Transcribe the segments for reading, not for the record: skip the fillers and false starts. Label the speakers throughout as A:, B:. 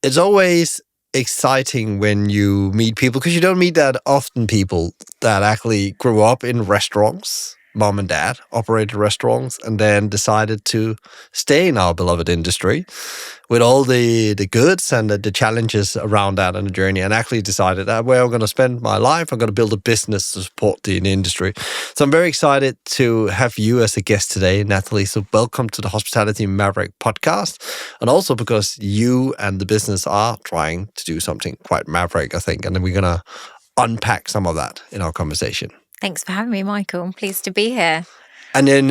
A: it's always exciting when you meet people, because you don't meet that often people that actually grew up in restaurants. Mom and dad operated restaurants and then decided to stay in our beloved industry with all the goods and the challenges around that and the journey, and actually decided that where I'm going to spend my life, I'm going to build a business to support the industry. So I'm very excited to have you as a guest today, Natalie. So welcome to the Hospitality Maverick podcast. And also because you and the business are trying to do something quite maverick, I think. And then we're going to unpack some of that in our conversation.
B: Thanks for having me, Michael. I'm pleased to be here.
A: And then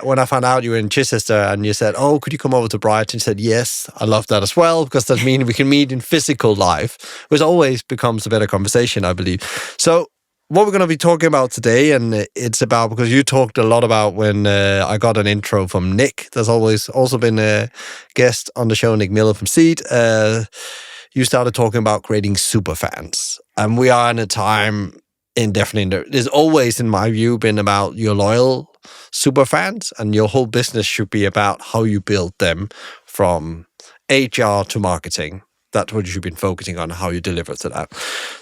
A: when I found out you were in Chichester and you said, oh, could you come over to Brighton? I said, yes, I love that as well, because that means we can meet in physical life, which always becomes a better conversation, I believe. So what we're going to be talking about today, and it's about, because you talked a lot about when I got an intro from Nick. There's always also been a guest on the show, Nick Miller from Seed. You started talking about creating Superfans. And we are in a time... Indefinitely. There's always, in my view, been about your loyal superfans, and your whole business should be about how you build them from HR to marketing. That's what you should be focusing on, how you deliver to that.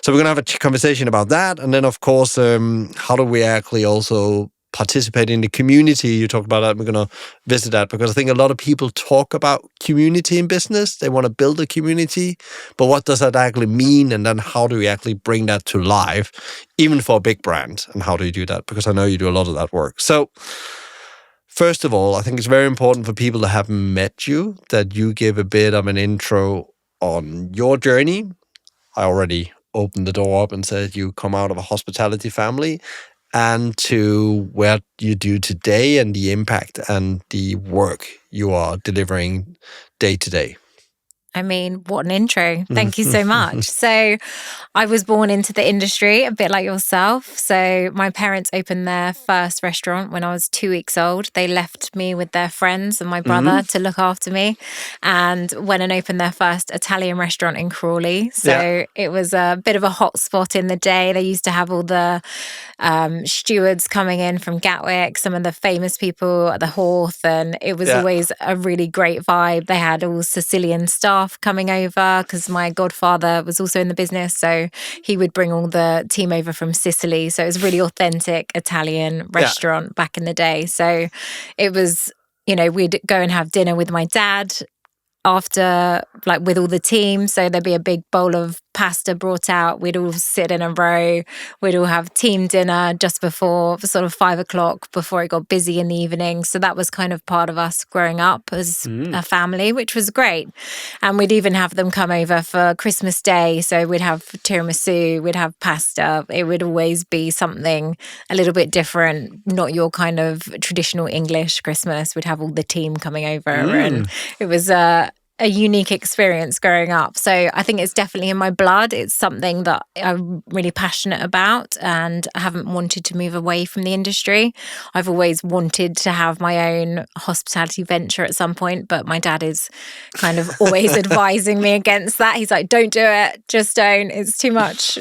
A: So we're going to have a conversation about that. And then, of course, how do we actually also participate in the community? You talked about that. We're going to visit that, because I think a lot of people talk about community in business. They want to build a community, but what does that actually mean? And then how do we actually bring that to life, even for a big brand? And how do you do that? Because I know you do a lot of that work. So first of all, I think it's very important for people that haven't met you that you give a bit of an intro on your journey. I already opened the door up and said you come out of a hospitality family, and to what you do today and the impact and the work you are delivering day to day.
B: I mean, what an intro. Thank you so much. So I was born into the industry a bit like yourself. So my parents opened their first restaurant when I was 2 weeks old. They left me with their friends and my brother to look after me, and went and opened their first Italian restaurant in Crawley. So it was a bit of a hot spot in the day. They used to have all the stewards coming in from Gatwick, some of the famous people at the Horth, and it was always a really great vibe. They had all Sicilian staff coming over because my godfather was also in the business, so he would bring all the team over from Sicily. So it was a really authentic Italian restaurant back in the day. So it was, we'd go and have dinner with my dad after, like, with all the team. So there'd be a big bowl of pasta brought out. We'd all sit in a row. We'd all have team dinner just before sort of 5 o'clock, before it got busy in the evening. So that was kind of part of us growing up as a family, which was great. And we'd even have them come over for Christmas Day. So we'd have tiramisu, we'd have pasta. It would always be something a little bit different, not your kind of traditional English Christmas. We'd have all the team coming over, and it was a unique experience growing up. So I think it's definitely in my blood. It's something that I'm really passionate about, and I haven't wanted to move away from the industry. I've always wanted to have my own hospitality venture at some point, but my dad is kind of always advising me against that. He's like, don't do it, just don't. It's too much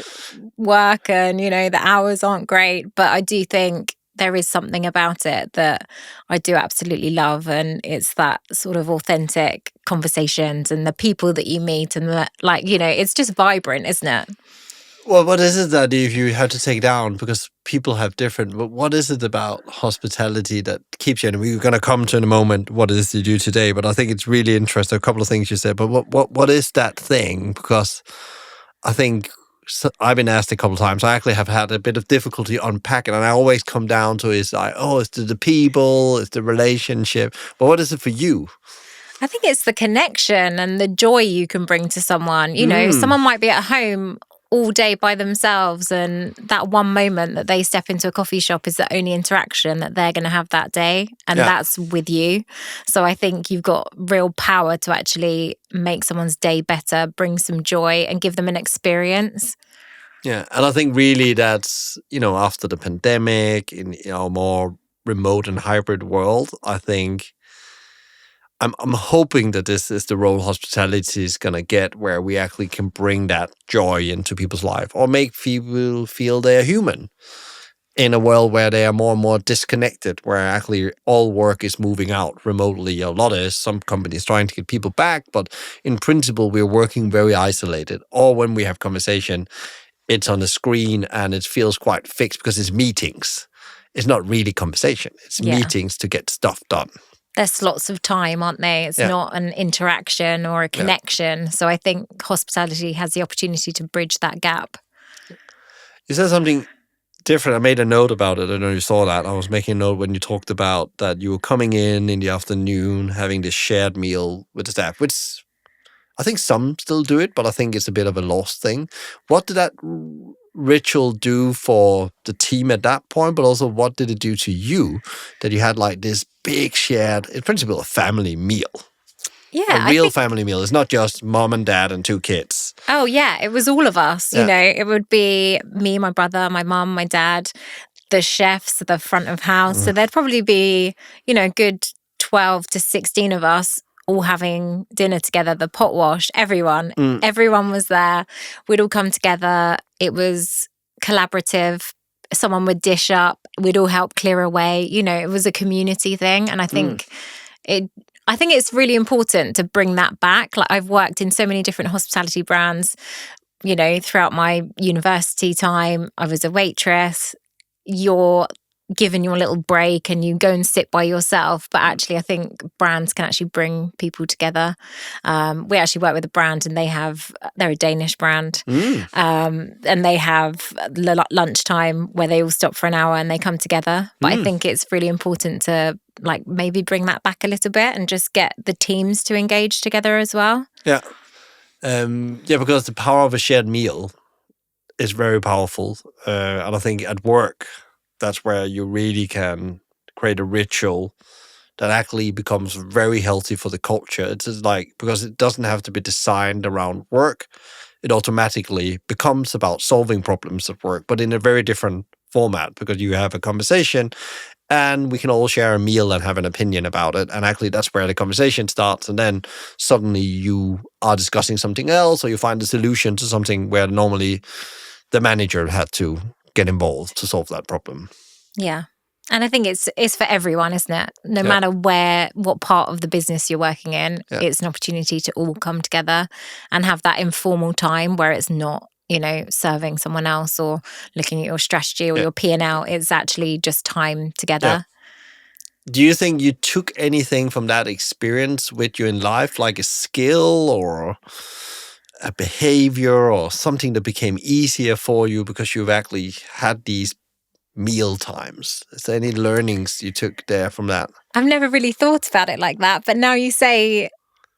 B: work, and the hours aren't great. But I do think there is something about it that I do absolutely love, and it's that sort of authentic conversations and the people that you meet, and it's just vibrant, isn't it?
A: Well, what is it that if you have to take down, because people have different, but what is it about hospitality that keeps you? And we're going to come to in a moment what it is you do today, but I think it's really interesting, a couple of things you said, but what is that thing? Because I think... So I've been asked a couple of times. I actually have had a bit of difficulty unpacking, and I always come down to it's the people, it's the relationship. But what is it for you?
B: I think it's the connection and the joy you can bring to someone. Someone might be at home all day by themselves, and that one moment that they step into a coffee shop is the only interaction that they're going to have that day, and that's with you. So I think you've got real power to actually make someone's day better, bring some joy, and give them an experience.
A: Yeah, and I think really that's, after the pandemic, in our more remote and hybrid world, I think I'm hoping that this is the role hospitality is going to get, where we actually can bring that joy into people's life or make people feel they're human. in a world where they are more and more disconnected, where actually all work is moving out remotely. A lot of some companies trying to get people back, but in principle, we're working very isolated. Or when we have conversation, it's on the screen and it feels quite fixed because it's meetings. It's not really conversation. It's meetings to get stuff done.
B: There's slots of time, aren't they? It's not an interaction or a connection. So I think hospitality has the opportunity to bridge that gap.
A: You said something different. I made a note about it. I don't know if you saw that. I was making a note when you talked about that you were coming in the afternoon, having this shared meal with the staff, which I think some still do it, but I think it's a bit of a lost thing. What did that ritual do for the team at that point, but also what did it do to you that you had like this big shared, in principle, a family meal?
B: Yeah,
A: a real family meal. It's not just mom and dad and 2 kids.
B: Oh, yeah. It was all of us. You know, it would be me, my brother, my mum, my dad, the chefs at the front of house. So there'd probably be, good 12 to 16 of us all having dinner together, the pot wash, everyone was there. We'd all come together. It was collaborative. Someone would dish up. We'd all help clear away. It was a community thing. And I think it's really important to bring that back. Like I've worked in so many different hospitality brands, throughout my university time. I was a waitress. You're given your little break and you go and sit by yourself. But actually, I think brands can actually bring people together. We actually work with a brand and they're a Danish brand. And they have lunchtime where they all stop for an hour and they come together. But I think it's really important to like maybe bring that back a little bit and just get the teams to engage together as well.
A: Yeah. Because the power of a shared meal is very powerful. And I think at work, that's where you really can create a ritual that actually becomes very healthy for the culture. It's just like, because it doesn't have to be designed around work, it automatically becomes about solving problems at work, but in a very different format, because you have a conversation and we can all share a meal and have an opinion about it. And actually that's where the conversation starts. And then suddenly you are discussing something else, or you find a solution to something where normally the manager had to get involved to solve that problem.
B: Yeah. And I think it's for everyone, isn't it? No matter what part of the business you're working in, it's an opportunity to all come together and have that informal time where it's not, serving someone else or looking at your strategy or your P&L. It's actually just time together.
A: Yeah. Do you think you took anything from that experience with you in life, like a skill or a behavior or something that became easier for you because you've actually had these meal times? Is there any learnings you took there from that?
B: I've never really thought about it like that, but now you say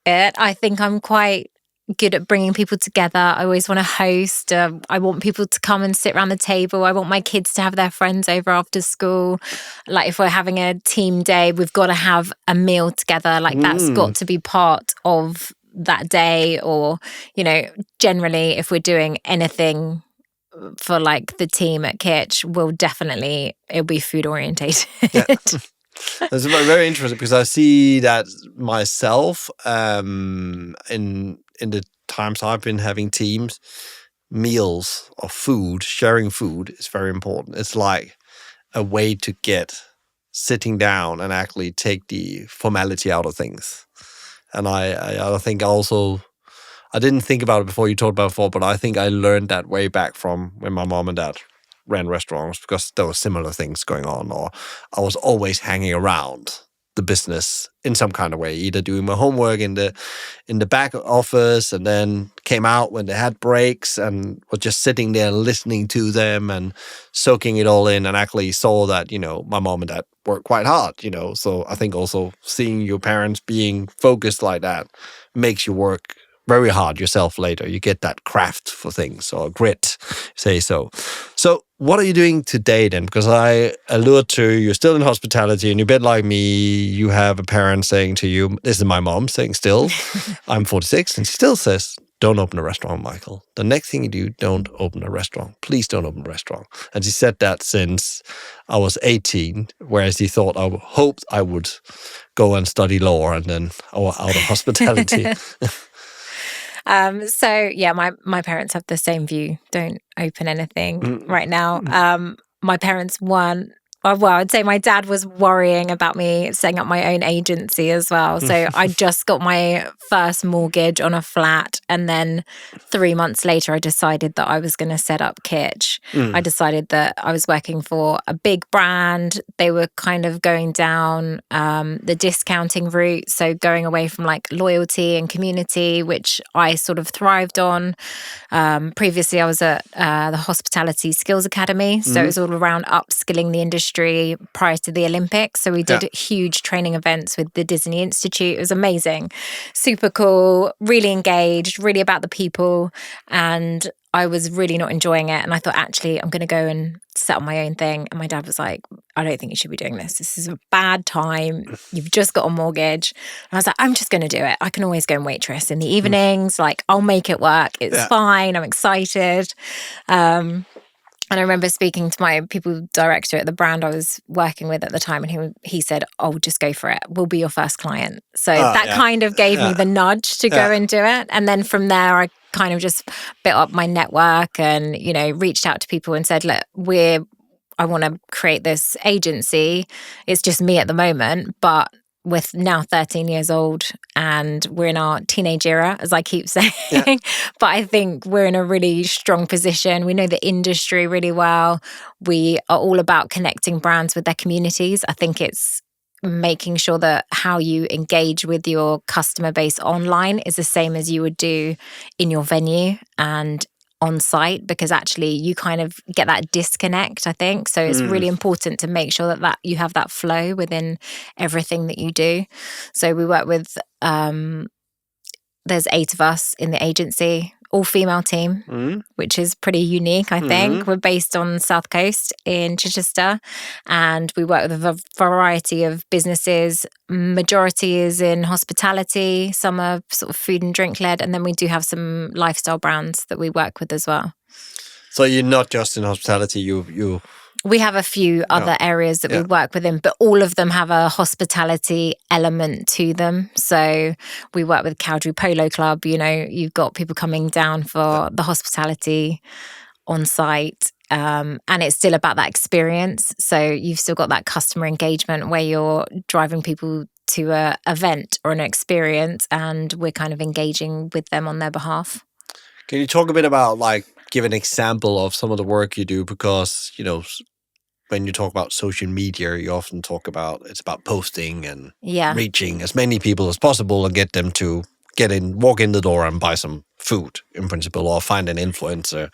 B: it, I think I'm quite good at bringing people together. I always want to host. I want people to come and sit around the table. I want my kids to have their friends over after school. Like if we're having a team day, we've got to have a meal together. Like that's got to be part of that day. Or, generally if we're doing anything for like the team at Kitch, it'll be food orientated.
A: That's very interesting, because I see that myself in the times I've been having teams. Meals or food, sharing food is very important. It's like a way to get sitting down and actually take the formality out of things. And I think also, I didn't think about it before you talked about it before, but I think I learned that way back from when my mom and dad ran restaurants, because there were similar things going on, or I was always hanging around the business in some kind of way, either doing my homework in the back office and then came out when they had breaks and was just sitting there listening to them and soaking it all in, and actually saw that, my mom and dad work quite hard, So I think also seeing your parents being focused like that makes you work very hard yourself later. You get that craft for things, or grit, say so. So what are you doing today then? Because I allude to you're still in hospitality, and you're a bit like me. You have a parent saying to you, this is my mom saying still, I'm 46, and she still says, don't open a restaurant, Michael. The next thing you do, don't open a restaurant. Please don't open a restaurant. And she said that since I was 18, whereas he hoped I would go and study law and then out of hospitality.
B: So yeah, my parents have the same view. Don't open anything right now. my parents weren't. Well, I'd say my dad was worrying about me setting up my own agency as well. So I just got my first mortgage on a flat. And then 3 months later, I decided that I was going to set up Kitch. I decided that I was working for a big brand. They were kind of going down the discounting route. So going away from like loyalty and community, which I sort of thrived on. Previously, I was at the Hospitality Skills Academy. So it was all around upskilling the industry prior to the Olympics. So we did huge training events with the Disney Institute. It was amazing. Super cool, really engaged, really about the people. And I was really not enjoying it. And I thought, actually, I'm going to go and set up my own thing. And my dad was like, I don't think you should be doing this. This is a bad time. You've just got a mortgage. And I was like, I'm just going to do it. I can always go and waitress in the evenings. Like, I'll make it work. It's fine. I'm excited. And I remember speaking to my people director at the brand I was working with at the time, and he said, oh, just go for it. We'll be your first client. So that kind of gave me the nudge to go and do it. And then from there, I kind of just built up my network and, you know, reached out to people and said, look, I want to create this agency. It's just me at the moment, but with now 13 years old and we're in our teenage era, as I keep saying. But I think we're in a really strong position. We know the industry really well. We are all about connecting brands with their communities. I think it's making sure that how you engage with your customer base online is the same as you would do in your venue and on site, because actually you kind of get that disconnect, I think. So it's really important to make sure that you have that flow within everything that you do. So we work with, there's 8 of us in the agency, all female team, which is pretty unique, I think. We're based on South Coast in Chichester, and we work with a variety of businesses. Majority is in hospitality, some are sort of food and drink led, and then we do have some lifestyle brands that we work with as well.
A: So you're not just in hospitality, you
B: We have a few other areas that we work within, but all of them have a hospitality element to them. So we work with Cowdrey Polo Club. You know, you've got people coming down for the hospitality on site. And it's still about that experience. So you've still got that customer engagement where you're driving people to an event or an experience, and we're kind of engaging with them on their behalf.
A: Can you talk a bit about, like, give an example of some of the work you do? Because, you know, when you talk about social media, you often talk about it's about posting and reaching as many people as possible and get them to walk in the door and buy some food, in principle, or find an influencer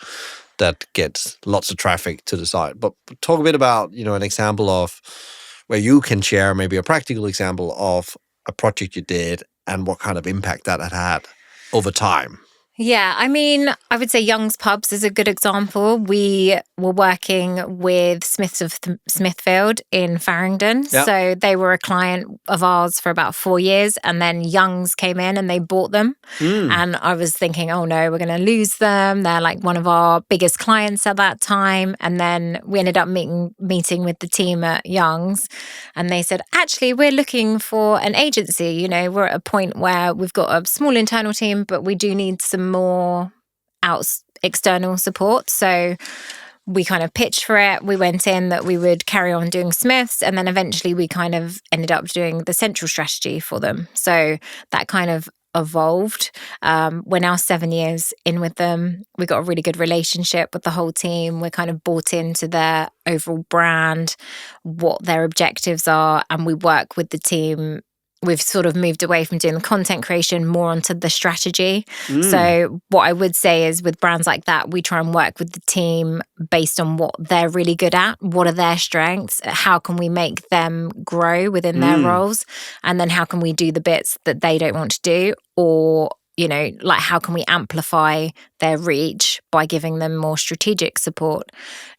A: that gets lots of traffic to the site. But talk a bit about, you know, an example of where you can share maybe a practical example of a project you did and what kind of impact that had over time.
B: Yeah, I mean, I would say Young's Pubs is a good example. We were working with Smiths of Smithfield in Farringdon.
A: Yep.
B: So they were a client of ours for about 4 years, and then Young's came in and they bought them. And I was thinking, oh no, we're going to lose them. They're like one of our biggest clients at that time. And then we ended up meeting with the team at Young's, and they said, actually, we're looking for an agency. You know, we're at a point where we've got a small internal team, but we do need some more external support. So we kind of pitched for it. We went in that we would carry on doing Smiths, and then eventually we kind of ended up doing the central strategy for them. So that kind of evolved. We're now 7 years in with them. We got a really good relationship with the whole team. We're kind of bought into their overall brand, what their objectives are, and we work with the team. We've sort of moved away from doing the content creation more onto the strategy. So what I would say is with brands like that, we try and work with the team based on what they're really good at. What are their strengths? How can we make them grow within their roles? And then how can we do the bits that they don't want to do? Or, you know, like how can we amplify their reach by giving them more strategic support?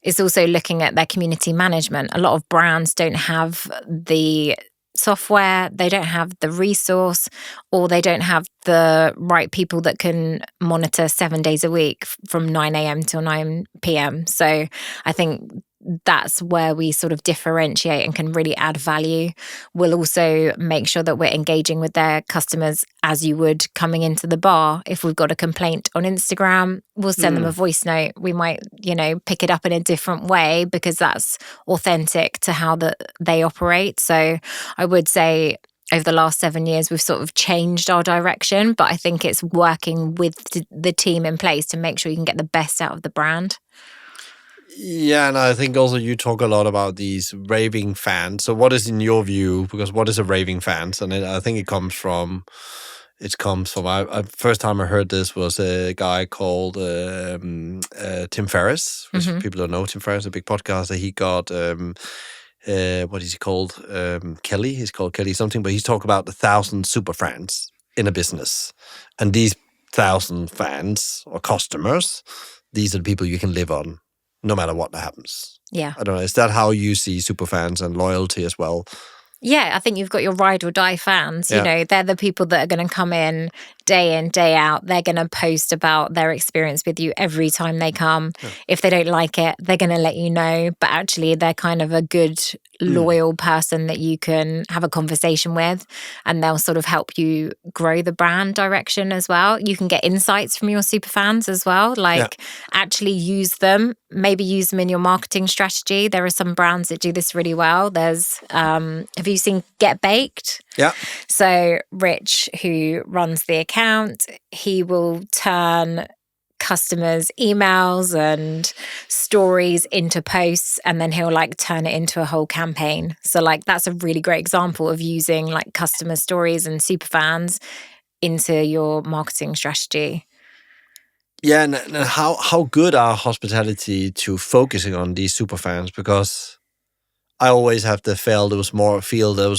B: It's also looking at their community management. A lot of brands don't have the software, they don't have the resource, or they don't have the right people that can monitor 7 days a week from 9 a.m. till 9 p.m. So I think that's where we sort of differentiate and can really add value. We'll also make sure that we're engaging with their customers as you would coming into the bar. If we've got a complaint on Instagram, we'll send them a voice note. We might, pick it up in a different way because that's authentic to how they operate. So I would say over the last 7 years, we've sort of changed our direction, but I think it's working with the team in place to make sure you can get the best out of the brand.
A: Yeah, and I think also you talk a lot about these raving fans. So what is in your view, because what is a raving fan? And I think it comes from, first time I heard this was a guy called Tim Ferriss, which people don't know Tim Ferriss, a big podcaster. He got, what is he called? Kelly, he's called Kelly something, but he's talking about 1,000 super fans in a business. And these 1,000 fans or customers, these are the people you can live on, no matter what happens.
B: Yeah.
A: I don't know. Is that how you see superfans and loyalty as well?
B: Yeah, I think you've got your ride or die fans.
A: Yeah.
B: They're the people that are going to come in, day out. They're going to post about their experience with you every time they come. Yeah. If they don't like it, they're going to let you know. But actually, they're kind of a good, loyal person that you can have a conversation with, and they'll sort of help you grow the brand direction as well. You can get insights from your super fans as well. Actually use them. Maybe use them in your marketing strategy. There are some brands that do this really well. There's, have you seen Get Baked?
A: Yeah.
B: So Rich, who runs the account, he will turn customers' emails and stories into posts, and then he'll turn it into a whole campaign. So that's a really great example of using customer stories and super fans into your marketing strategy.
A: Yeah, and how good are hospitality to focusing on these super fans? Because I always have the feel there was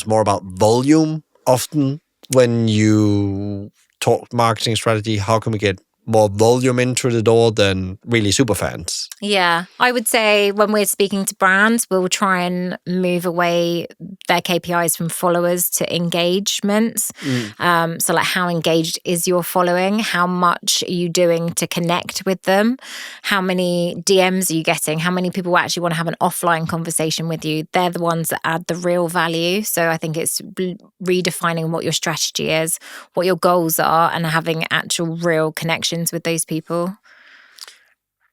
A: more about volume often when you talk marketing strategy. How can we get more volume into the door than really super fans?
B: Yeah, I would say when we're speaking to brands, we'll try and move away their KPIs from followers to engagements. So how engaged is your following? How much are you doing to connect with them? How many DMs are you getting? How many people actually want to have an offline conversation with you? They're the ones that add the real value. So I think it's redefining what your strategy is, what your goals are, and having actual real connections with those people.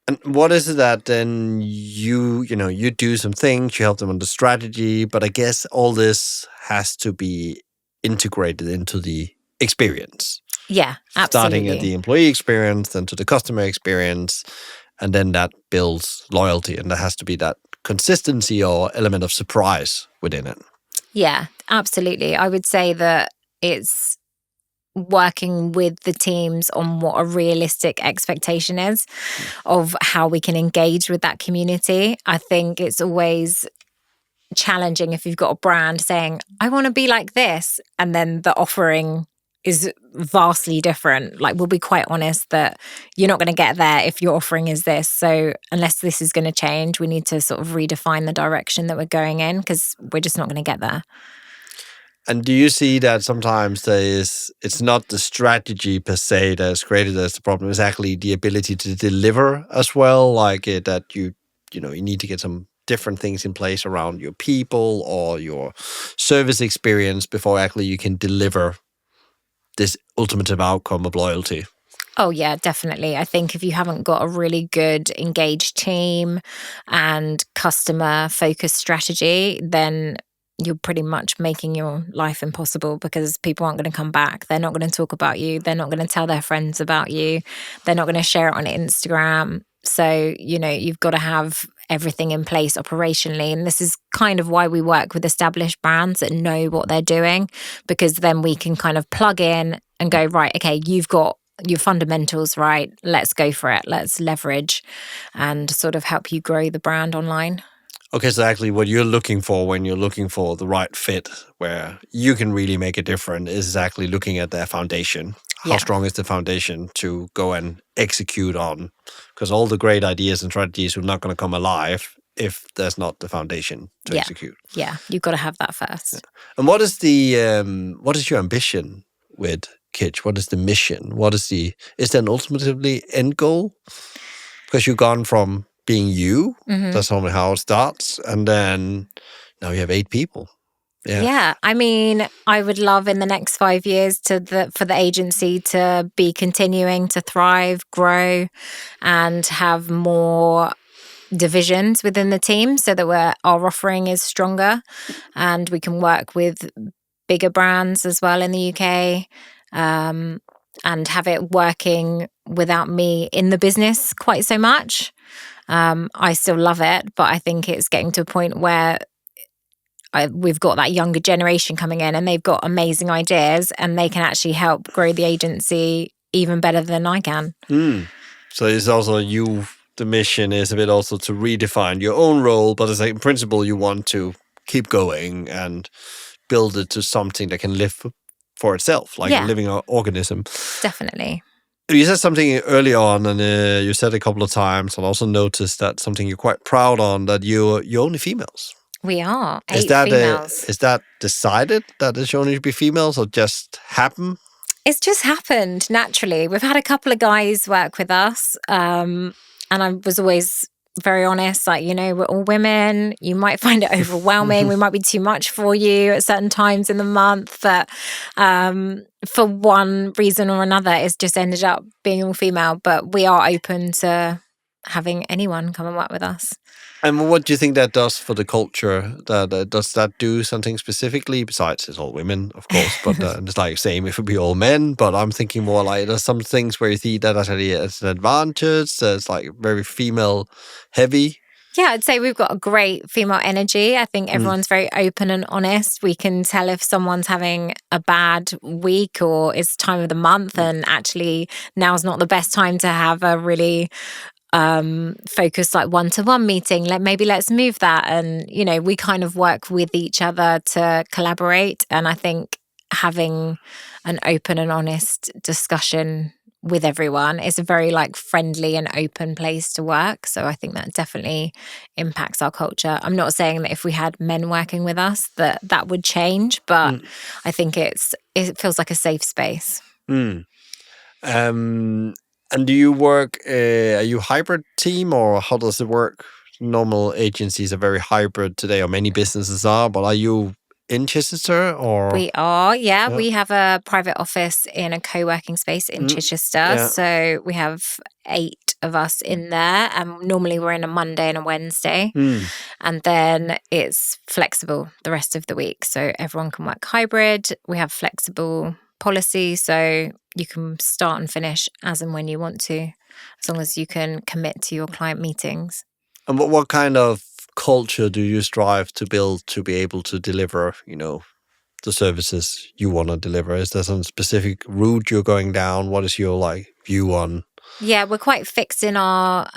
A: And what is it that then you do some things, you help them on the strategy, but I guess all this has to be integrated into the experience.
B: Yeah, absolutely.
A: Starting at the employee experience, then to the customer experience, and then that builds loyalty, and there has to be that consistency or element of surprise within it.
B: Yeah, absolutely. I would say that it's working with the teams on what a realistic expectation is of how we can engage with that community. I think it's always challenging if you've got a brand saying, I want to be like this, and then the offering is vastly different. We'll be quite honest that you're not going to get there if your offering is this. So unless this is going to change, we need to sort of redefine the direction that we're going in, because we're just not going to get there.
A: And do you see that sometimes it's not the strategy per se that's created as the problem, it's actually the ability to deliver as well, that you need to get some different things in place around your people or your service experience before actually you can deliver this ultimate outcome of loyalty?
B: Oh, yeah, definitely. I think if you haven't got a really good engaged team and customer-focused strategy, then you're pretty much making your life impossible, because people aren't going to come back. They're not going to talk about you. They're not going to tell their friends about you. They're not going to share it on Instagram. So, you've got to have everything in place operationally. And this is kind of why we work with established brands that know what they're doing, because then we can kind of plug in and go, right, okay, you've got your fundamentals right. Let's go for it. Let's leverage and sort of help you grow the brand online.
A: Okay, so actually what you're looking for when you're looking for the right fit where you can really make a difference is exactly looking at their foundation. How strong is the foundation to go and execute on? Because all the great ideas and strategies are not going to come alive if there's not the foundation to execute.
B: Yeah, you've got to have that first.
A: Yeah. And what is your ambition with Kitch? What is the mission? Is there an ultimately end goal? Because you've gone from being you.
B: Mhm.
A: That's normally how it starts. And then now you have 8 people.
B: Yeah. I mean, I would love in the next 5 years for the agency to be continuing to thrive, grow, and have more divisions within the team so that our offering is stronger and we can work with bigger brands as well in the UK, and have it working without me in the business quite so much. I still love it, but I think it's getting to a point where we've got that younger generation coming in and they've got amazing ideas and they can actually help grow the agency even better than I can.
A: So it's also the mission is a bit also to redefine your own role, but it's like in principle you want to keep going and build it to something that can live for itself, like a living organism.
B: Definitely.
A: You said something early on, and you said a couple of times, and I also noticed that something you're quite proud on, that you're only females.
B: We are 8 females.
A: Is that decided that it should only be females, or just happen?
B: It's just happened naturally. We've had a couple of guys work with us, and I was always very honest, like, we're all women. You might find it overwhelming. We might be too much for you at certain times in the month, but for one reason or another, it's just ended up being all female. But we are open to having anyone come and work with us.
A: And what do you think that does for the culture? Does that do something specifically besides it's all women, of course, but it's like same if it be all men. But I'm thinking more like there's some things where you see that actually as an advantage. It's like very female heavy.
B: Yeah, I'd say we've got a great female energy. I think everyone's very open and honest. We can tell if someone's having a bad week or it's time of the month, and actually now's not the best time to have a really focused like one-to-one meeting. Maybe let's move that. And, we kind of work with each other to collaborate. And I think having an open and honest discussion with everyone is a very like friendly and open place to work. So I think that definitely impacts our culture. I'm not saying that if we had men working with us that would change, but I think it feels like a safe space.
A: And do you work, are you a hybrid team, or how does it work? Normal agencies are very hybrid today, or many businesses are, but are you in Chichester or?
B: We are, yeah. We have a private office in a co-working space in Chichester. Yeah. So we have 8 of us in there, and normally we're in a Monday and a Wednesday. And then it's flexible the rest of the week. So everyone can work hybrid. We have flexible policy, so you can start and finish as and when you want to, as long as you can commit to your client meetings.
A: And what kind of culture do you strive to build to be able to deliver, the services you want to deliver? Is there some specific route you're going down? What is your view on?
B: Yeah, we're quite fixed in our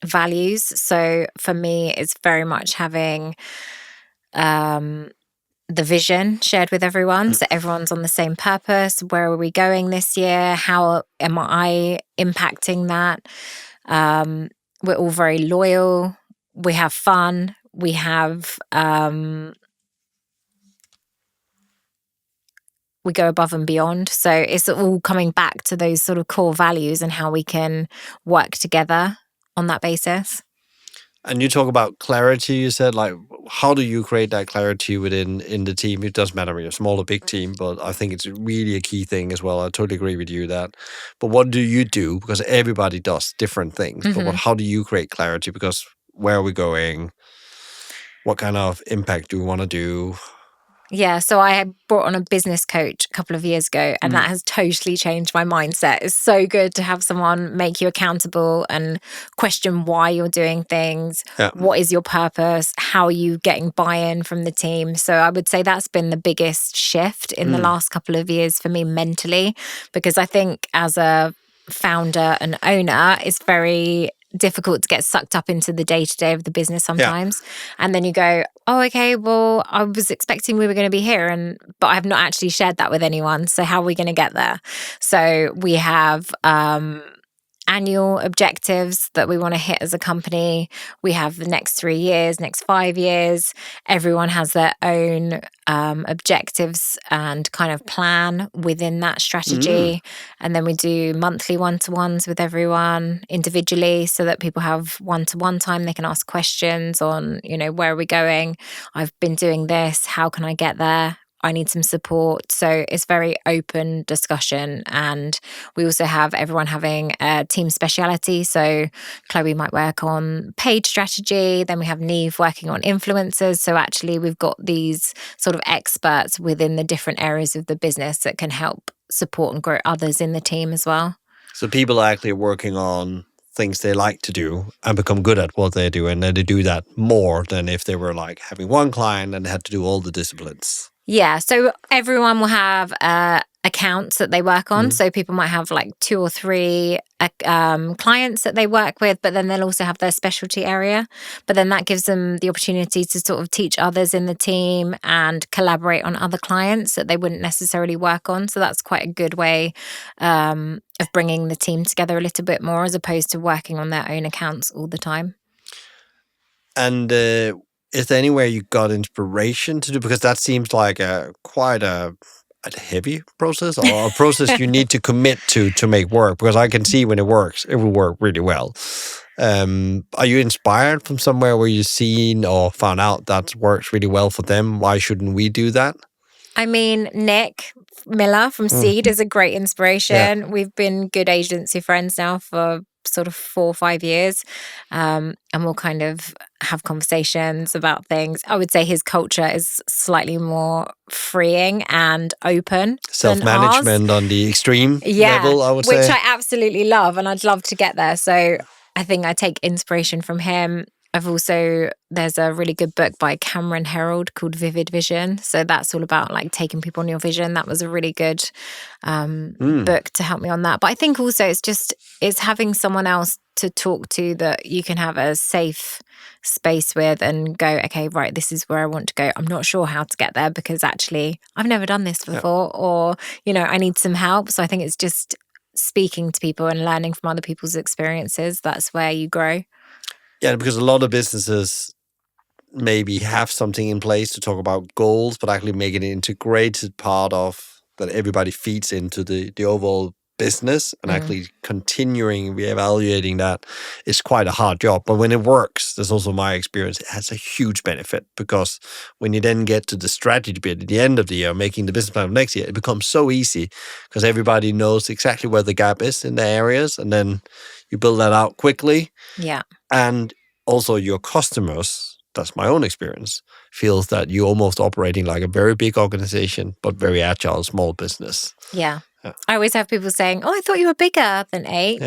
B: values. So for me, it's very much having the vision shared with everyone. So everyone's on the same purpose. Where are we going this year? How am I impacting that? We're all very loyal. We have fun. We have, we go above and beyond. So it's all coming back to those sort of core values and how we can work together on that basis.
A: And you talk about clarity, you said, how do you create that clarity within the team? It doesn't matter if you're a small or big team, but I think it's really a key thing as well. I totally agree with you that. But what do you do? Because everybody does different things. But how do you create clarity? Because where are we going? What kind of impact do we want to do?
B: Yeah, so I brought on a business coach a couple of years ago, and that has totally changed my mindset. It's so good to have someone make you accountable and question why you're doing things. Yeah. What is your purpose? How are you getting buy-in from the team? So I would say that's been the biggest shift in the last couple of years for me mentally, because I think as a founder and owner, it's very difficult to get sucked up into the day-to-day of the business sometimes. Yeah. And then you go, oh, okay, well, I was expecting we were going to be here, but I have not actually shared that with anyone. So how are we going to get there? So we have annual objectives that we want to hit as a company. We have the next 3 years, next 5 years. Everyone has their own objectives and kind of plan within that strategy. And then we do monthly one-to-ones with everyone individually so that people have one-to-one time. They can ask questions on, where are we going? I've been doing this. How can I get there? I need some support. So it's very open discussion. And we also have everyone having a team speciality. So Chloe might work on paid strategy. Then we have Neve working on influencers. So actually we've got these sort of experts within the different areas of the business that can help support and grow others in the team as well.
A: So people are actually working on things they like to do and become good at what they do. And then they do that more than if they were like having one client and they had to do all the disciplines.
B: Yeah, so everyone will have accounts that they work on. So people might have like 2 or 3 clients that they work with, but then they'll also have their specialty area. But then that gives them the opportunity to sort of teach others in the team and collaborate on other clients that they wouldn't necessarily work on. So that's quite a good way of bringing the team together a little bit more as opposed to working on their own accounts all the time.
A: And is there anywhere you got inspiration to do? Because that seems like quite a heavy process or a process you need to commit to make work. Because I can see when it works, it will work really well. Are you inspired from somewhere where you've seen or found out that works really well for them? Why shouldn't we do that? I
B: mean, Nick Miller from Seed is a great inspiration. Yeah. We've been good agency friends now for sort of 4 or 5 years. And we'll kind of have conversations about things. I would say his culture is slightly more freeing and open.
A: Self-management on the extreme level, I would say.
B: Which I absolutely love, and I'd love to get there. So I think I take inspiration from him. There's a really good book by Cameron Herold called Vivid Vision. So that's all about like taking people on your vision. That was a really good book to help me on that. But I think also it's having someone else to talk to that you can have a safe space with and go, okay, right, this is where I want to go. I'm not sure how to get there because actually I've never done this before or, I need some help. So I think it's just speaking to people and learning from other people's experiences. That's where you grow.
A: Yeah, because a lot of businesses maybe have something in place to talk about goals, but actually make it an integrated part of that everybody feeds into the overall business and actually continuing reevaluating that is quite a hard job. But when it works, that's also my experience, it has a huge benefit because when you then get to the strategy bit at the end of the year, making the business plan of next year, it becomes so easy because everybody knows exactly where the gap is in the areas and then you build that out quickly.
B: Yeah.
A: And also your customers, that's my own experience, feels that you're almost operating like a very big organization, but very agile small business.
B: Yeah. I always have people saying, I thought you were bigger than 8,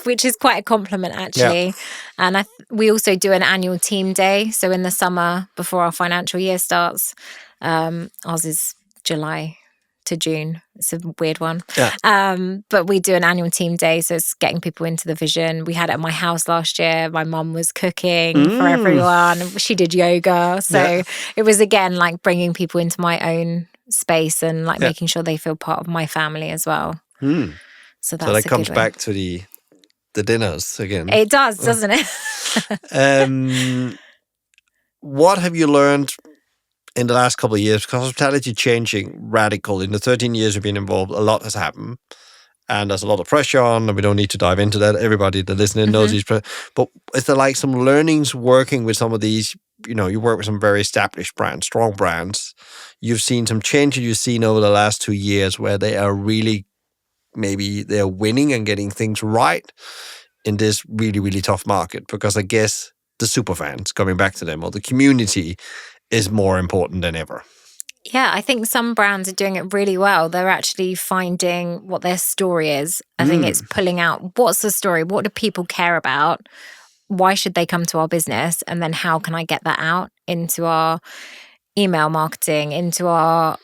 B: which is quite a compliment actually. Yeah. And we also do an annual team day. So in the summer before our financial year starts, ours is July to June. It's a weird one. Yeah. But we do an annual team day. So it's getting people into the vision. We had it at my house last year. My mum was cooking for everyone. She did yoga. So it was, again, like bringing people into my own space and like making sure they feel part of my family as well. So that
A: comes back to the dinners again.
B: It does, doesn't it?
A: What have you learned in the last couple of years? Because hospitality changing radical. In the 13 years you've been involved, a lot has happened. And there's a lot of pressure on, and we don't need to dive into that. Everybody that listening knows these. But is there like some learnings working with some of these? You work with some very established brands, strong brands. You've seen some changes you've seen over the last 2 years where they are really, maybe they're winning and getting things right in this really, really tough market. Because I guess the superfans, coming back to them, or the community is more important than ever.
B: Yeah, I think some brands are doing it really well. They're actually finding what their story is. I think it's pulling out, what's the story? What do people care about? Why should they come to our business? And then how can I get that out into our email marketing, into our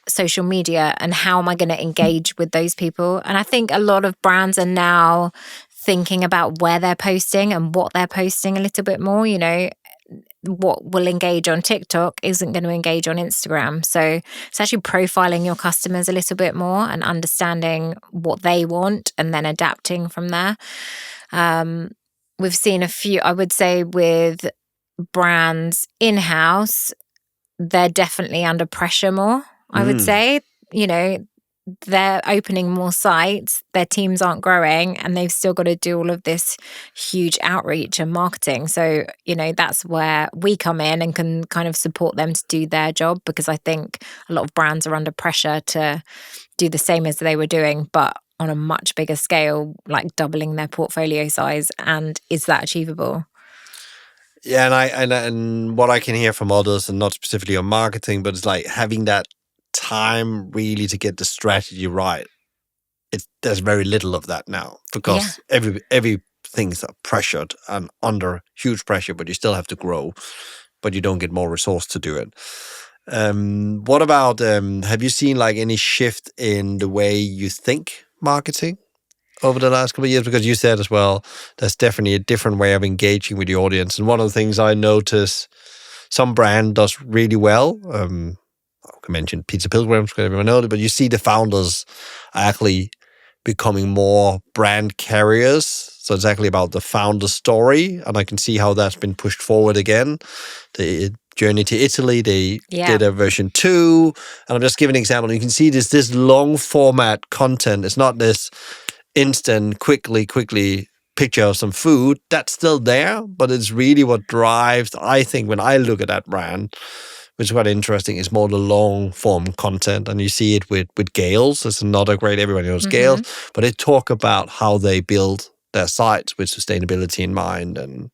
B: social media? And how am I going to engage with those people? And I think a lot of brands are now thinking about where they're posting and what they're posting a little bit more. what will engage on TikTok isn't going to engage on Instagram. So it's actually profiling your customers a little bit more and understanding what they want and then adapting from there. We've seen a few, I would say, with brands in-house, they're definitely under pressure more, I would say. You know, they're opening more sites, their teams aren't growing, and they've still got to do all of this huge outreach and marketing. So, you know, that's where we come in and can kind of support them to do their job, because I think a lot of brands are under pressure to do the same as they were doing, but on a much bigger scale, like doubling their portfolio size. And is that achievable?
A: Yeah, and what I can hear from others, and not specifically on marketing, but it's like having that time really to get the strategy right. There's very little of that now, because everything's pressured and under huge pressure, but you still have to grow, but you don't get more resource to do it. What about have you seen like any shift in the way you think marketing over the last couple of years? Because you said as well, there's definitely a different way of engaging with the audience. And one of the things I notice some brand does really well, I mentioned Pizza Pilgrims, because everyone knows it, but you see the founders are actually becoming more brand carriers. So it's actually about the founder story. And I can see how that's been pushed forward again. The Journey to Italy, they did a version 2. And I'm just giving an example. You can see this long format content. It's not this instant, quickly picture of some food. That's still there, but it's really what drives, I think, when I look at that brand, which is quite interesting, is more the long form content. And you see it with Gales. It's another great, everybody knows Gales, but they talk about how they build their sites with sustainability in mind and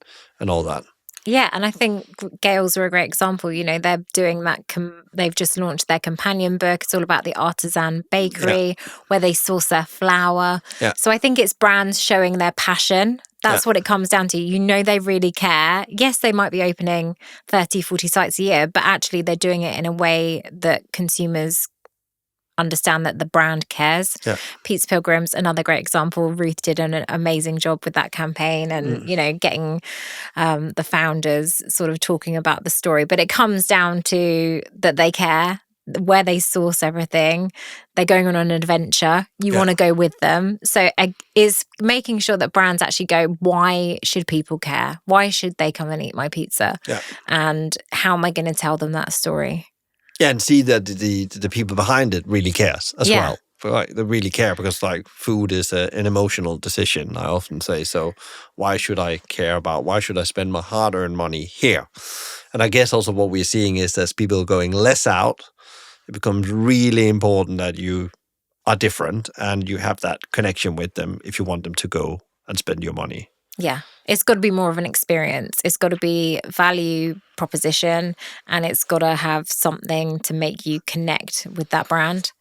A: all that.
B: Yeah, and I think Gales are a great example. You know, they're doing that. They've just launched their companion book. It's all about the artisan bakery, where they source their flour.
A: Yeah.
B: So I think it's brands showing their passion. That's what it comes down to. You know, they really care. Yes, they might be opening 30, 40 sites a year, but actually they're doing it in a way that consumers understand that the brand cares. Pizza Pilgrims, another great example. Ruth did an amazing job with that campaign and, you know, getting the founders sort of talking about the story. But it comes down to that they care, where they source everything. They're going on an adventure. You want to go with them. So is making sure that brands actually go, why should people care? Why should they come and eat my pizza? And how am I going to tell them that story?
A: Yeah, and see that the people behind it really cares as well. Like, they really care, because like food is an emotional decision, I often say. So why should I care about, why should I spend my hard-earned money here? And I guess also what we're seeing is that people going less out. It becomes really important that you are different and you have that connection with them if you want them to go and spend your money.
B: Yeah, it's got to be more of an experience. It's got to be value proposition, and it's got to have something to make you connect with that brand.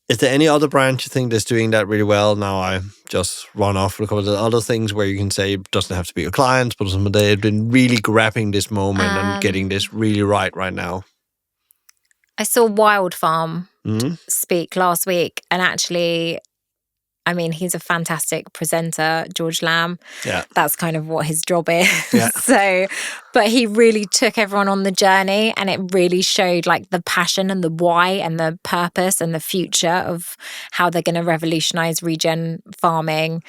A: Is there any other brand you think that's doing that really well? Now I just run off with a couple of the other things where you can say it doesn't have to be your clients, but they've been really grabbing this moment and getting this really right now.
B: I saw Wild Farm speak last week, and actually, I mean, he's a fantastic presenter, George Lamb.
A: Yeah.
B: That's kind of what his job is.
A: Yeah.
B: So, but he really took everyone on the journey, and it really showed like the passion and the why and the purpose and the future of how they're going to revolutionize regen farming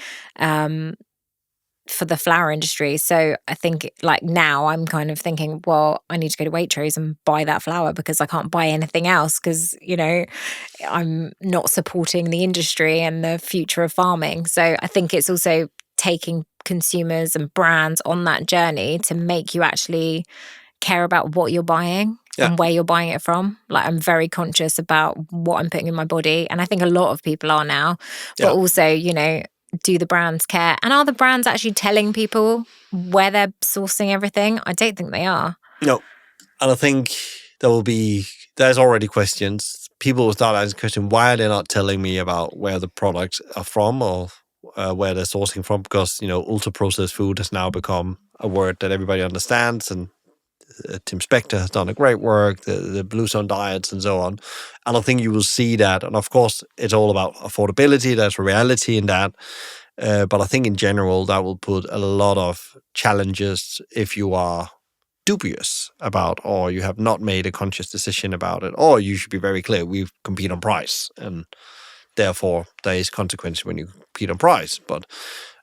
B: for the flour industry. So I think like now I'm kind of thinking, well, I need to go to Waitrose and buy that flour, because I can't buy anything else, because, you know, I'm not supporting the industry and the future of farming. So I think it's also taking consumers and brands on that journey to make you actually care about what you're buying and where you're buying it from. Like, I'm very conscious about what I'm putting in my body. And I think a lot of people are now, but also, you know, do the brands care? And are the brands actually telling people where they're sourcing everything? I don't think they are. No.
A: And I think there's already questions. People will start asking the question, why are they not telling me about where the products are from or where they're sourcing from? Because, you know, ultra-processed food has now become a word that everybody understands, and Tim Spector has done a great work, the Blue Zone diets and so on. And I think you will see that. And of course, it's all about affordability. There's a reality in that. But I think in general, that will put a lot of challenges if you are dubious about, or you have not made a conscious decision about it, or you should be very clear, we compete on price, and therefore there is consequence when you compete on price. But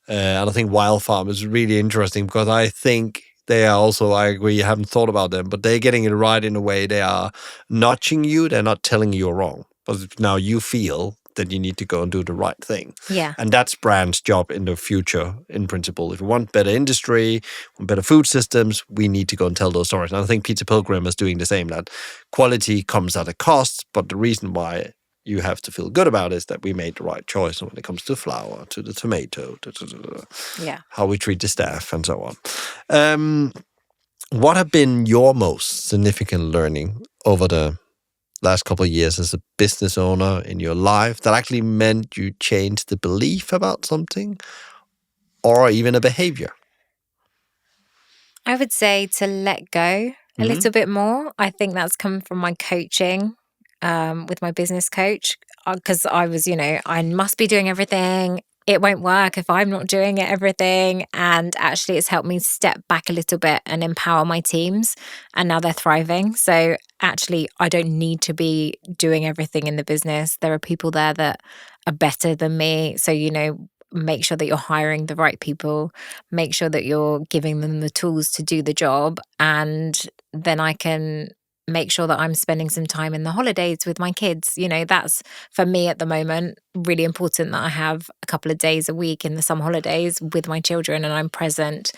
A: and I think Wild Farm is really interesting because I think they are also, I agree, you haven't thought about them, but they're getting it right in a way. They are notching you, they're not telling you you're wrong. But now you feel that you need to go and do the right thing.
B: Yeah.
A: And that's brand's job in the future, in principle. If we want better industry, better food systems, we need to go and tell those stories. And I think Pizza Pilgrim is doing the same, that quality comes at a cost, but the reason why you have to feel good about it is that we made the right choice when it comes to flour, to the tomato, how we treat the staff, and so on. What have been your most significant learning over the last couple of years as a business owner in your life that actually meant you changed the belief about something or even a behavior?
B: I would say to let go a little bit more. I think that's come from my coaching with my business coach, because I was, I must be doing everything. It won't work if I'm not doing everything. And actually, it's helped me step back a little bit and empower my teams. And now they're thriving. So actually, I don't need to be doing everything in the business. There are people there that are better than me. So, make sure that you're hiring the right people, make sure that you're giving them the tools to do the job. And then I can make sure that I'm spending some time in the holidays with my kids. That's for me at the moment really important, that I have a couple of days a week in the summer holidays with my children and I'm present.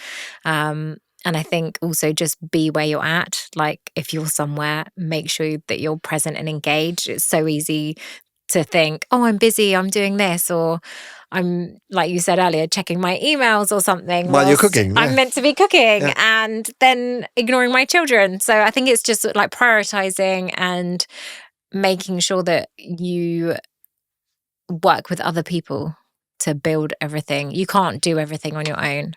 B: And I think also just be where you're at. Like if you're somewhere, make sure that you're present and engaged. It's so easy to think, oh, I'm busy, I'm doing this, or I'm, like you said earlier, checking my emails or something
A: while you're cooking. Yeah.
B: I'm meant to be cooking, and then ignoring my children. So I think it's just like prioritizing and making sure that you work with other people to build everything. You can't do everything on your own.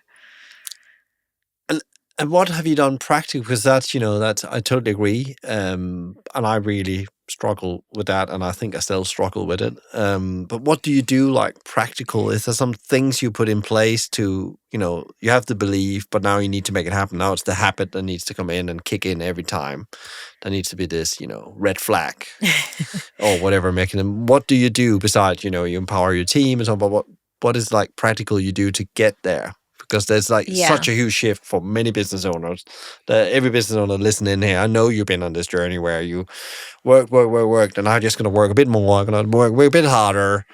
A: And what have you done practically? Because that's, I totally agree. And I really struggle with that. And I think I still struggle with it. But what do you do like practical? Is there some things you put in place to, you have the belief, but now you need to make it happen. Now it's the habit that needs to come in and kick in every time. There needs to be this, red flag or whatever mechanism. What do you do besides, you empower your team and so on, but what is like practical you do to get there? Because there's such a huge shift for many business owners. Every business owner listening here, I know you've been on this journey where you work, and I'm just going to work a bit more, I'm going to work a bit harder.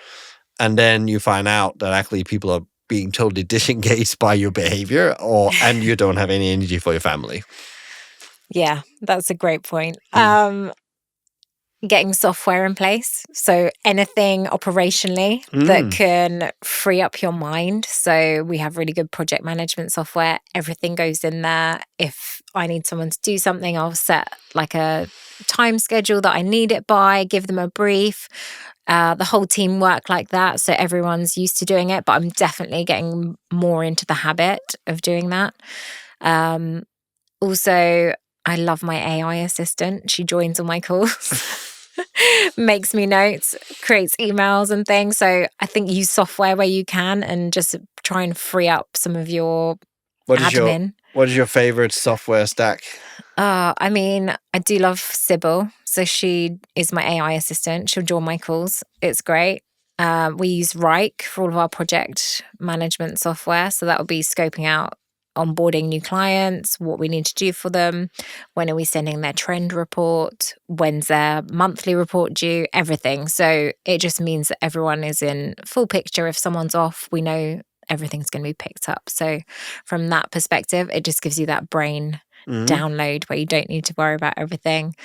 A: And then you find out that actually people are being totally disengaged by your behavior and you don't have any energy for your family.
B: Yeah, that's a great point. Getting software in place. So anything operationally that can free up your mind. So we have really good project management software. Everything goes in there. If I need someone to do something, I'll set like a time schedule that I need it by, give them a brief. The whole team work like that. So everyone's used to doing it, but I'm definitely getting more into the habit of doing that. Also, I love my AI assistant. She joins all my calls. Makes me notes, creates emails and things. So I think use software where you can and just try and free up some of your admin.
A: What is your favorite software stack?
B: I do love Sybil. So she is my AI assistant. She'll join my calls. It's great. We use Rike for all of our project management software. So that will be scoping out onboarding new clients, what we need to do for them, when are we sending their trend report, when's their monthly report due, everything. So it just means that everyone is in full picture. If someone's off, we know everything's going to be picked up. So from that perspective, it just gives you that brain download where you don't need to worry about everything.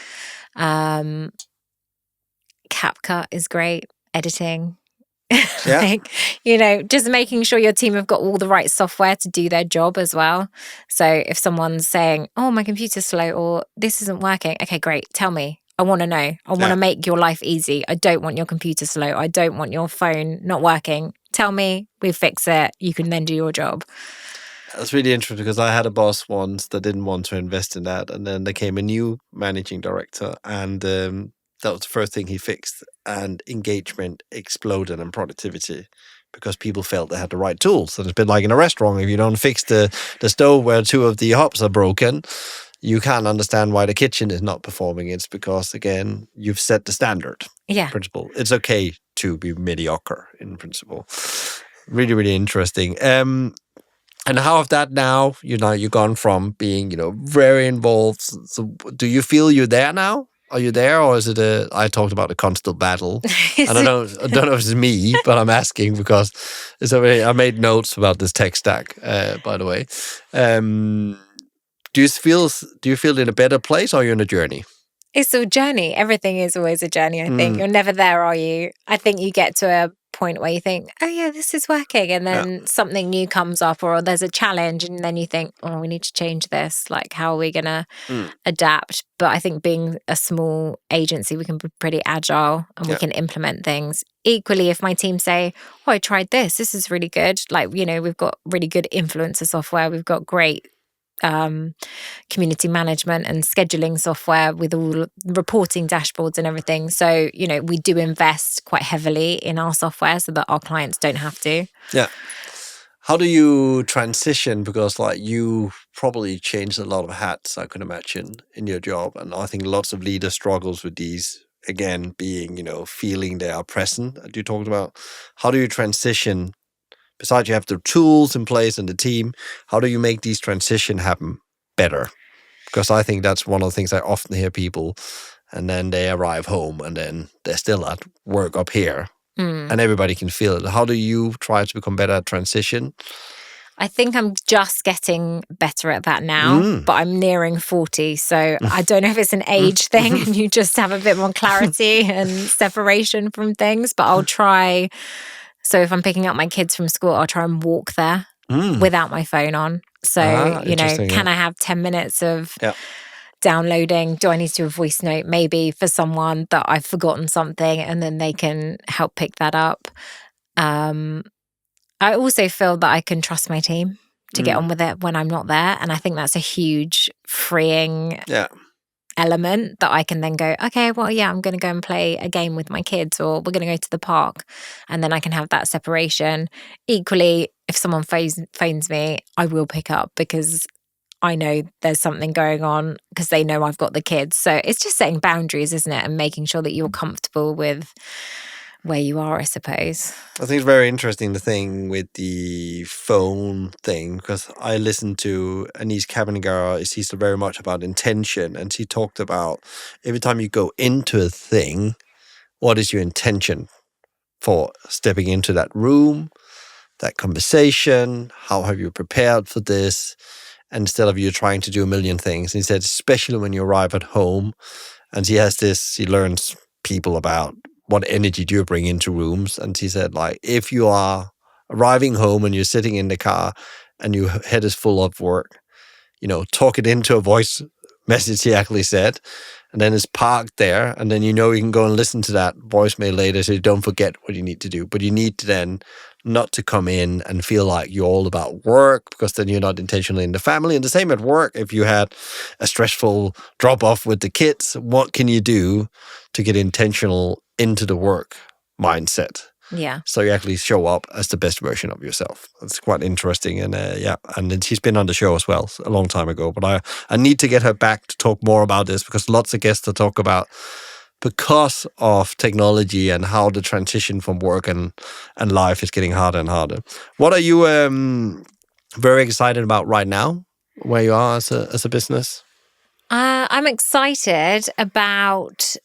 B: CapCut is great, editing.
A: Yeah.
B: Just making sure your team have got all the right software to do their job as well. So if someone's saying, oh, my computer's slow or this isn't working, okay, great, tell me. I want to know. I want to make your life easy. I don't want your computer slow. I don't want your phone not working. Tell me, we fix it. You can then do your job.
A: That's really interesting because I had a boss once that didn't want to invest in that. And then there came a new managing director and that was the first thing he fixed, and engagement exploded and productivity because people felt they had the right tools. And it's a bit like in a restaurant, if you don't fix the stove where two of the hobs are broken, you can't understand why the kitchen is not performing. It's because, again, you've set the standard.
B: Yeah.
A: Principle. It's okay to be mediocre in principle. Really, really interesting. And how of that now? You've gone from being, very involved. So do you feel you're there now? Are you there, or is it I talked about a constant battle, and I don't know if it's me, but I'm asking because I made notes about this tech stack. By the way, do you feel in a better place, or are you on a journey?
B: It's a journey. Everything is always a journey, I think. You're never there, are you? I think you get to a point where you think, oh yeah, this is working. And then something new comes up, or there's a challenge. And then you think, oh, we need to change this. Like, how are we going to adapt? But I think being a small agency, we can be pretty agile and we can implement things. Equally, if my team say, oh, I tried this. This is really good. Like, we've got really good influencer software. We've got great community management and scheduling software with all reporting dashboards and everything. So, we do invest quite heavily in our software so that our clients don't have to.
A: Yeah. How do you transition? Because you probably changed a lot of hats, I could imagine, in your job. And I think lots of leaders struggles with these, again, being, feeling they are present, that you talked about. How do you transition? Besides, you have the tools in place and the team. How do you make these transition happen better? Because I think that's one of the things I often hear people, and then they arrive home and then they're still at work up here and everybody can feel it. How do you try to become better at transition?
B: I think I'm just getting better at that now, but I'm nearing 40. So I don't know if it's an age thing and you just have a bit more clarity and separation from things, but I'll try. So if I'm picking up my kids from school, I'll try and walk there without my phone on. So, can I have 10 minutes of downloading? Do I need to do a voice note maybe for someone that I've forgotten something and then they can help pick that up? I also feel that I can trust my team to get on with it when I'm not there. And I think that's a huge freeing element that I can then go, okay, well, I'm going to go and play a game with my kids, or we're going to go to the park, and then I can have that separation. Equally, if someone phones me, I will pick up because I know there's something going on because they know I've got the kids. So it's just setting boundaries, isn't it? And making sure that you're comfortable with where you are, I suppose.
A: I think it's very interesting, the thing with the phone thing, because I listened to Anise Kavanagh. She's very much about intention, and she talked about every time you go into a thing, what is your intention for stepping into that room, that conversation? How have you prepared for this? And instead of you trying to do a million things, and he said, especially when you arrive at home, and she learns people about what energy do you bring into rooms. And she said, if you are arriving home and you're sitting in the car and your head is full of work, talk it into a voice message, he actually said, and then it's parked there, and then you can go and listen to that voicemail later so you don't forget what you need to do. But you need to then not to come in and feel like you're all about work, because then you're not intentionally in the family. And the same at work. If you had a stressful drop-off with the kids, what can you do to get intentional into the work mindset?
B: Yeah.
A: So you actually show up as the best version of yourself. It's quite interesting. And and then she's been on the show as well a long time ago. But I need to get her back to talk more about this, because lots of guests to talk about, because of technology and how the transition from work and life is getting harder and harder. What are you very excited about right now, where you are as a business?
B: I'm excited about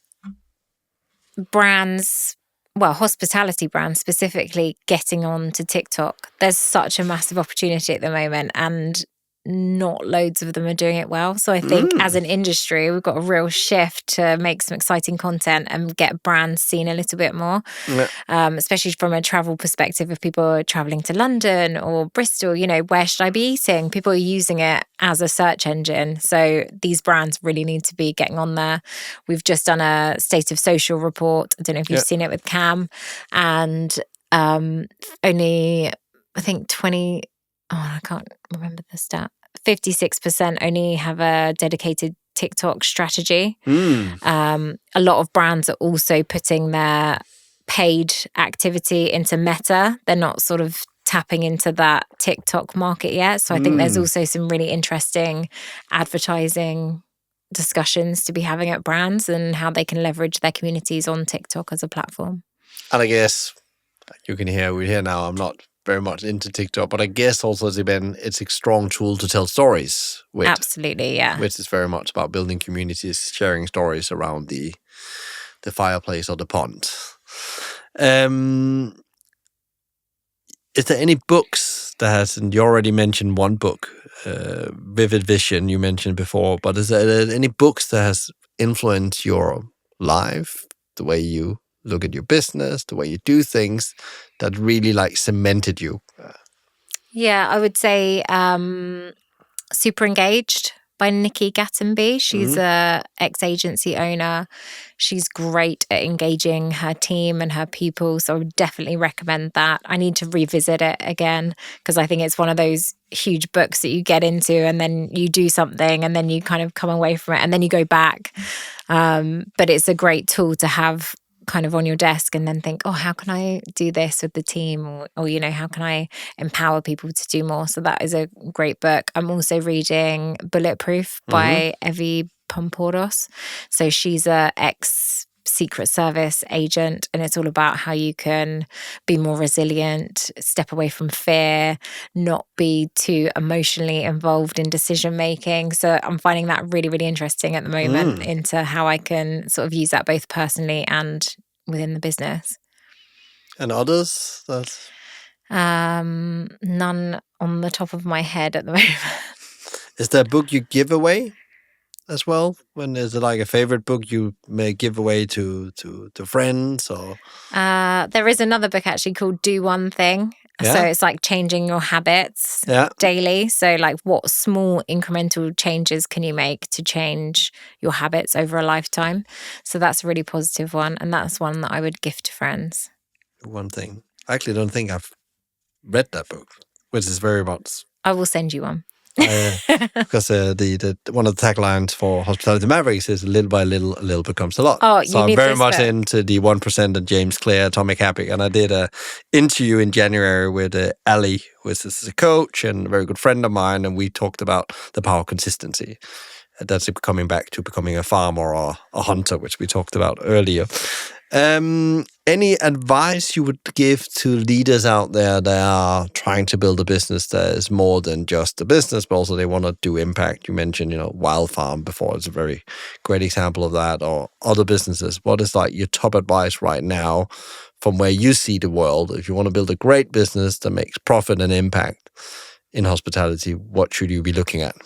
B: brands, hospitality brands specifically, getting on to TikTok. There's such a massive opportunity at the moment, and not loads of them are doing it well. So I think as an industry, we've got a real shift to make some exciting content and get brands seen a little bit more, especially from a travel perspective. If people are traveling to London or Bristol, where should I be eating? People are using it as a search engine. So these brands really need to be getting on there. We've just done a State of Social report. I don't know if you've seen it with Cam, and only, I think, I can't remember the stat. 56% only have a dedicated TikTok strategy. A lot of brands are also putting their paid activity into Meta. They're not sort of tapping into that TikTok market yet. So I think there's also some really interesting advertising discussions to be having at brands and how they can leverage their communities on TikTok as a platform.
A: And I guess you can hear, we hear now, I'm not very much into TikTok, but I guess also it's a strong tool to tell stories with.
B: Absolutely, yeah.
A: Which is very much about building communities, sharing stories around the fireplace or the pond. Is there any books and you already mentioned one book, Vivid Vision, you mentioned before, but is there any books that has influenced your life, the way you look at your business, the way you do things, that really like cemented you?
B: Yeah, I would say Super Engaged by Nikki Gattenby. She's a ex-agency owner. She's great at engaging her team and her people. So I would definitely recommend that. I need to revisit it again because I think it's one of those huge books that you get into and then you do something and then you kind of come away from it and then you go back. But it's a great tool to have kind of on your desk and then think, oh, how can I do this with the team? Or how can I empower people to do more? So that is a great book. I'm also reading Bulletproof by Evie Pomporos. So she's a ex-Secret Service agent and it's all about how you can be more resilient, step away from fear, not be too emotionally involved in decision making. So I'm finding that really, really interesting at the moment into how I can sort of use that both personally and within the business.
A: And others?
B: None on the top of my head at the moment.
A: Is there a book you give away as well? When is it like a favorite book you may give away to friends or?
B: There is another book actually called Do One Thing. Yeah. So it's like changing your habits daily. So like what small incremental changes can you make to change your habits over a lifetime? So that's a really positive one. And that's one that I would gift to friends.
A: One Thing. I actually don't think I've read that book, which is very much.
B: I will send you one.
A: Because the one of the taglines for Hospitality Mavericks is little by little, a little becomes a lot.
B: Oh,
A: so I'm very much into the 1% and James Clear, Atomic Habit. And I did a interview in January with Ali, who is a coach and a very good friend of mine. And we talked about the power of consistency. That's coming back to becoming a farmer or a hunter, which we talked about earlier. Any advice you would give to leaders out there that are trying to build a business that is more than just a business, but also they want to do impact? You mentioned, Wild Farm before. It's a very great example of that, or other businesses. What is like your top advice right now from where you see the world? If you want to build a great business that makes profit and impact in hospitality, what should you be looking at?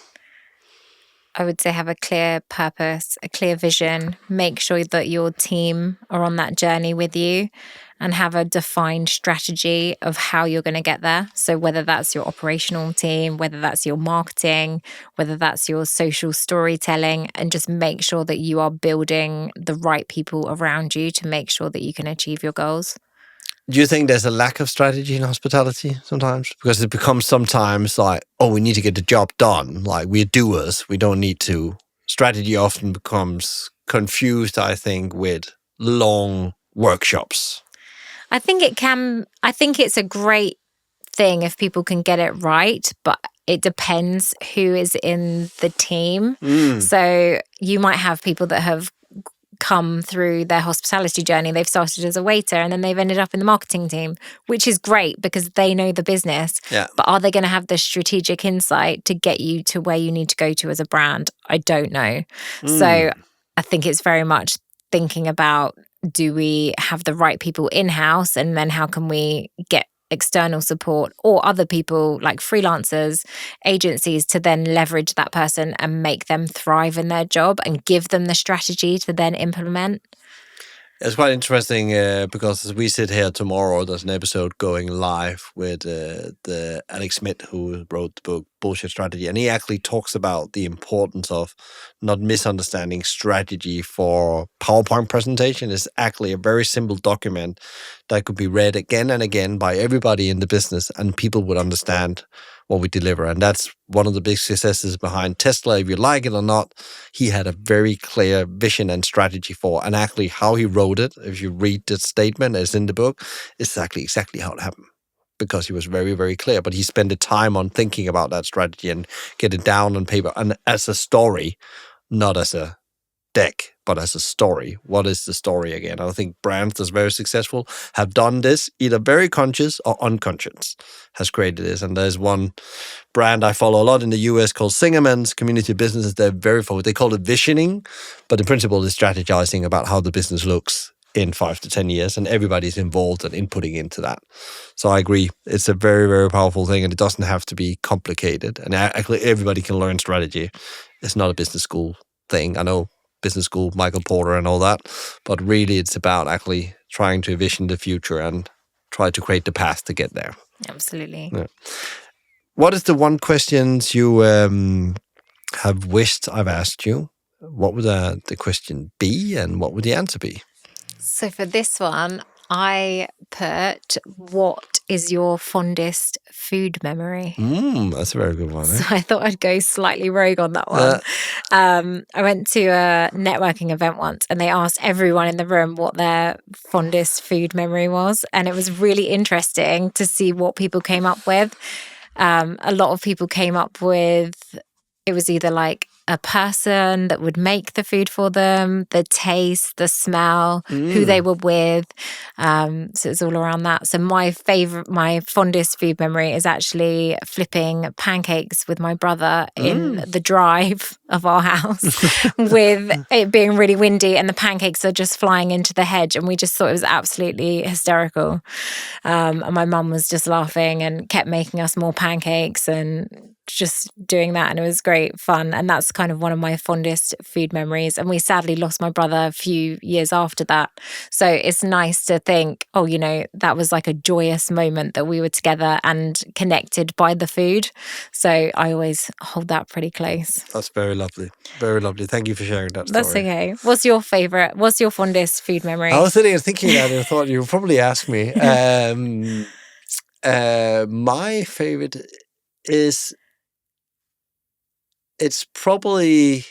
B: I would say have a clear purpose, a clear vision, make sure that your team are on that journey with you and have a defined strategy of how you're going to get there. So whether that's your operational team, whether that's your marketing, whether that's your social storytelling, and just make sure that you are building the right people around you to make sure that you can achieve your goals.
A: Do you think there's a lack of strategy in hospitality sometimes? Because it becomes sometimes like, oh, we need to get the job done. Like, we're doers. We don't need to. Strategy often becomes confused, I think, with long workshops.
B: I think it's a great thing if people can get it right, but it depends who is in the team. So you might have people that have come through their hospitality journey. They've started as a waiter and then they've ended up in the marketing team, which is great because they know the business.
A: Yeah.
B: But are they going to have the strategic insight to get you to where you need to go to as a brand? I don't know. So I think it's very much thinking about, do we have the right people in-house, and then how can we get external support or other people like freelancers, agencies, to then leverage that person and make them thrive in their job and give them the strategy to then implement.
A: It's quite interesting because as we sit here tomorrow, there's an episode going live with the Alex Smith, who wrote the book Bullshit Strategy, and he actually talks about the importance of not misunderstanding strategy for PowerPoint presentation. It's actually a very simple document that could be read again and again by everybody in the business, and people would understand what we deliver. And that's one of the big successes behind Tesla. If you like it or not, he had a very clear vision and strategy for, and actually how he wrote it. If you read the statement as in the book, it's exactly how it happened. because he was very, very clear. But he spent the time on thinking about that strategy and get it down on paper and as a story, not as a deck, but as a story. What is the story again? I think brands that's very successful have done this, either very conscious or unconscious, has created this. And there's one brand I follow a lot in the US called Singerman's Community Businesses. They're very forward. They call it visioning, but the principle is strategizing about how the business looks in 5 to 10 years, and everybody's involved and inputting into that. So I agree. It's a very, very powerful thing, and it doesn't have to be complicated. And actually, everybody can learn strategy. It's not a business school thing. I know business school, Michael Porter and all that, but really it's about actually trying to envision the future and try to create the path to get there.
B: Absolutely.
A: Yeah. What is the one questions you have wished I've asked you? What would the question be, and what would the answer be?
B: So for this one, I put, what is your fondest food memory?
A: That's a very good one.
B: So I thought I'd go slightly rogue on that one. I went to a networking event once and they asked everyone in the room what their fondest food memory was. And it was really interesting to see what people came up with. A lot of people came up with, it was either like a person that would make the food for them, the taste, the smell, who they were with. So it's all around that. So my fondest food memory is actually flipping pancakes with my brother in the drive of our house with it being really windy and the pancakes are just flying into the hedge. And we just thought it was absolutely hysterical. And my mum was just laughing and kept making us more pancakes and just doing that, and it was great fun. And that's kind of one of my fondest food memories. And we sadly lost my brother a few years after that, so it's nice to think, oh, you know, that was like a joyous moment that we were together and connected by the food. So I always hold that pretty close.
A: That's very lovely. Very lovely. Thank you for sharing that story.
B: That's okay. What's your fondest food memory?
A: I was sitting and thinking that, and I thought you would probably ask me. My favorite is, it's probably,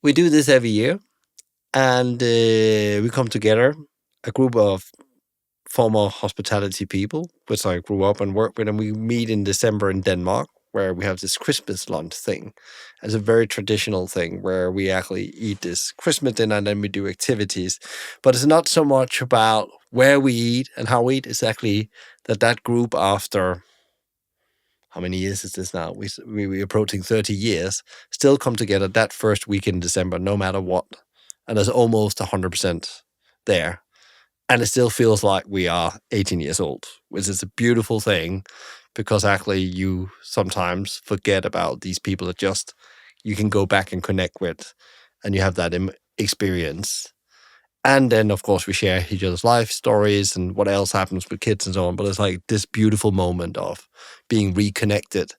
A: we do this every year, and we come together, a group of former hospitality people, which I grew up and worked with, and we meet in December in Denmark, where we have this Christmas lunch thing. It's a very traditional thing where we actually eat this Christmas dinner and then we do activities. But it's not so much about where we eat and how we eat. It's actually that group, after how many years is this now? We're approaching 30 years, still come together that first week in December, no matter what. And there's almost 100% there. And it still feels like we are 18 years old, which is a beautiful thing, because actually you sometimes forget about these people that just you can go back and connect with, and you have that experience. And then, of course, we share each other's life stories and what else happens with kids and so on. But it's like this beautiful moment of being reconnected.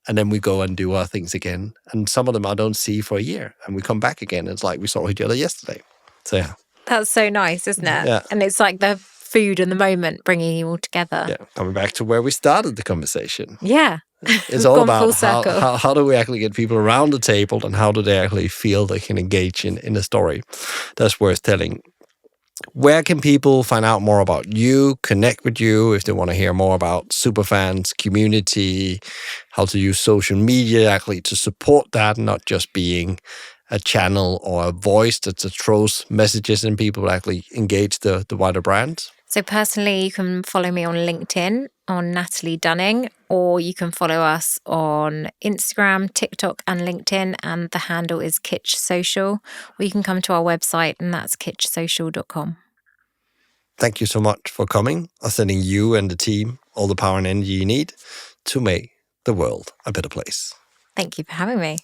A: And then we go and do our things again. And some of them I don't see for a year. And we come back again. It's like we saw each other yesterday. So, yeah.
B: That's so nice, isn't it?
A: Yeah.
B: And it's like the food and the moment bringing you all together.
A: Yeah. Coming back to where we started the conversation.
B: Yeah.
A: It's all about how do we actually get people around the table, and how do they actually feel they can engage in a story that's worth telling. Where can people find out more about you, connect with you, if they want to hear more about Superfans, community, how to use social media actually to support that, not just being a channel or a voice that throws messages and people actually engage the wider brand?
B: So personally, you can follow me on LinkedIn on Natalie Dunning, or you can follow us on Instagram, TikTok and LinkedIn, and the handle is Kitch Social. Or you can come to our website, and that's kitchsocial.com.
A: Thank you so much for coming. I'm sending you and the team all the power and energy you need to make the world a better place.
B: Thank you for having me.